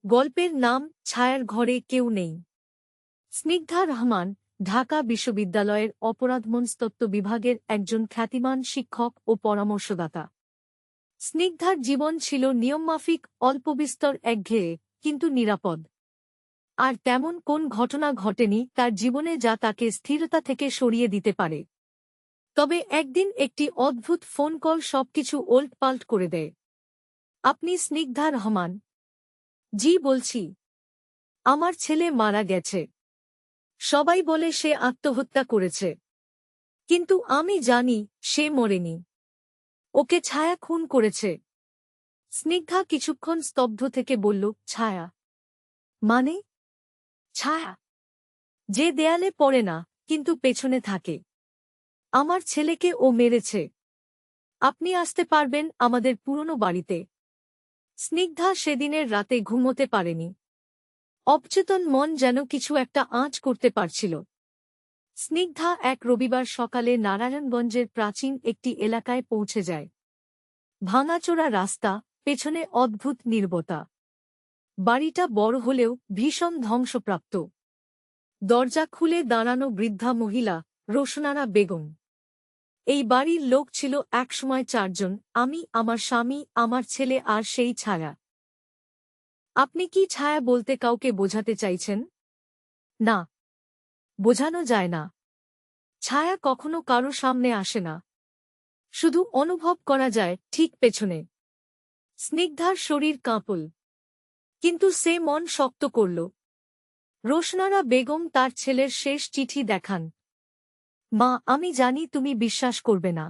গল্পের নাম ছায়ার ঘরে কেউ নেই। স্নিগ্ধা রহমান ঢাকা বিশ্ববিদ্যালয়ের অপরাধ মনস্তত্ত্ব বিভাগের একজন খ্যাতিমান শিক্ষক ও পরামর্শদাতা। স্নিগ্ধার জীবন ছিল নিয়মমাফিক, অল্পবিস্তর একঘেয়ে, কিন্তু নিরাপদ। আর তেমন কোন ঘটনা ঘটেনি তার জীবনে যা তাকে স্থিরতা থেকে সরিয়ে দিতে পারে। তবে একদিন একটি অদ্ভুত ফোন কল সবকিছু ওলটপালট করে দেয়। আপনি স্নিগ্ধা রহমান? জি বলছি। আমার ছেলে মারা গেছে। সবাই বলে সে আত্মহত্যা করেছে, কিন্তু আমি জানি সে মরেনি। ওকে ছায়া খুন করেছে। স্নিগ্ধা কিছুক্ষণ স্তব্ধ থেকে বলল, ছায়া মানে? ছায়া যে দেয়ালে পড়ে না, কিন্তু পেছনে থাকে। আমার ছেলেকে ও মেরেছে। আপনি আসতে পারবেন আমাদের পুরনো বাড়িতে? স্নিগ্ধা সেদিনের রাতে ঘুমোতে পারেনি। অবচেতন মন যেন কিছু একটা আঁচ করতে পারছিল। স্নিগ্ধা এক রবিবার সকালে নারায়ণগঞ্জের প্রাচীন একটি এলাকায় পৌঁছে যায়। ভাঙাচোরা রাস্তা, পেছনে অদ্ভুত নীরবতা। বাড়িটা বড় হলেও ভীষণ ধ্বংসপ্রাপ্ত। দরজা খুলে দাঁড়ানো বৃদ্ধা মহিলা, রোশনারা বেগম। এই বাড়ির লোক ছিল একসময় 4 জন, আমি, আমার স্বামী, আমার ছেলে আর সেই ছায়া। আপনি কি ছায়া বলতে কাউকে বোঝাতে চাইছেন? না, বোঝানো যায় না। ছায়া কখনো কারো সামনে আসে না, শুধু অনুভব করা যায় ঠিক পেছনে। স্নিগ্ধার শরীর কাঁপল, কিন্তু সে মন শক্ত করল। রোশনারা বেগম তার ছেলের শেষ চিঠি দেখান। মা, আমি জানি তুমি বিশ্বাস করবে না,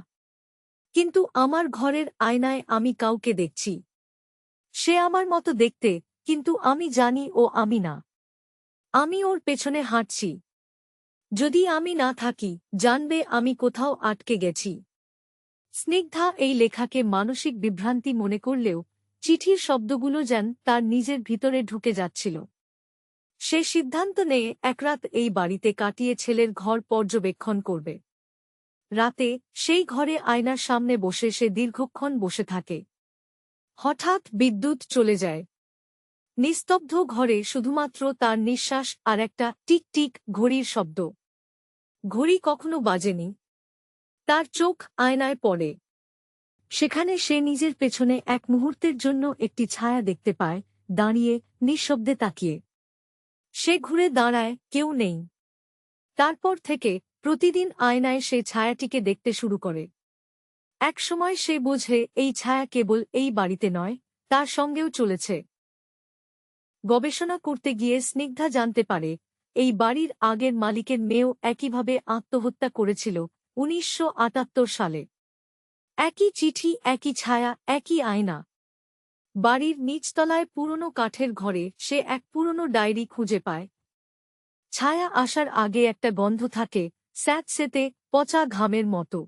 কিন্তু আমার ঘরের আয়নায় আমি কাউকে দেখছি। সে আমার মতো দেখতে, কিন্তু আমি জানি ও আমি না। আমি ওর পেছনে হাঁটছি। যদি আমি না থাকি, জানবে আমি কোথাও আটকে গেছি। স্নিগ্ধা এই লেখাকে মানসিক বিভ্রান্তি মনে করলেও চিঠির শব্দগুলো যেন তার নিজের ভিতরে ঢুকে যাচ্ছিল। সে সিদ্ধান্ত নেয় একরাত এই বাড়িতে কাটিয়ে ছেলের ঘর পর্যবেক্ষণ করবে। রাতে সেই ঘরে আয়নার সামনে বসে সে দীর্ঘক্ষণ বসে থাকে। হঠাৎ বিদ্যুৎ চলে যায়। নিস্তব্ধ ঘরে শুধুমাত্র তার নিঃশ্বাস আর একটা টিক টিক ঘড়ির শব্দ। ঘড়ি কখনো বাজেনি। তার চোখ আয়নায় পড়ে। সেখানে সে নিজের পেছনে এক মুহূর্তের জন্য একটি ছায়া দেখতে পায়, দাঁড়িয়ে নিঃশব্দে তাকিয়ে। সে ঘুরে দাঁড়ায়, কেউ নেই। তারপর থেকে প্রতিদিন আয়নায় সে ছায়াটিকে দেখতে শুরু করে। একসময় সে বোঝে এই ছায়া কেবল এই বাড়িতে নয়, তার সঙ্গেও চলেছে। গবেষণা করতে গিয়ে স্নিগ্ধা জানতে পারে, এই বাড়ির আগের মালিকের মেয়েও একইভাবে আত্মহত্যা করেছিল ১৯৭৮ সালে। একই চিঠি, একই ছায়া, একই আয়না। বাড়ির নিচতলায় পুরনো কাঠের ঘরে সে এক পুরনো ডায়েরি খুঁজে পায়। ছায়া আসার আগে একটা গন্ধ থাকে, স্যাঁতসেঁতে, পচা ঘামের মতো।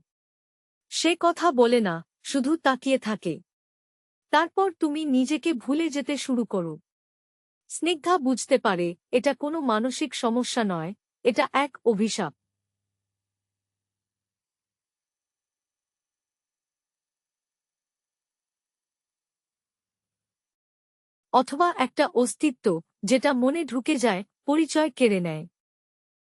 সে কথা বলে না, শুধু তাকিয়ে থাকে। তারপর তুমি নিজেকে ভুলে যেতে শুরু করো। স্নিগ্ধা বুঝতে পারে এটা কোনো মানসিক সমস্যা নয়, এটা এক অভিশাপ। অথবা একটা অস্তিত্ব যেটা মনে ঢুকে যায়, পরিচয় কেড়ে নেয়।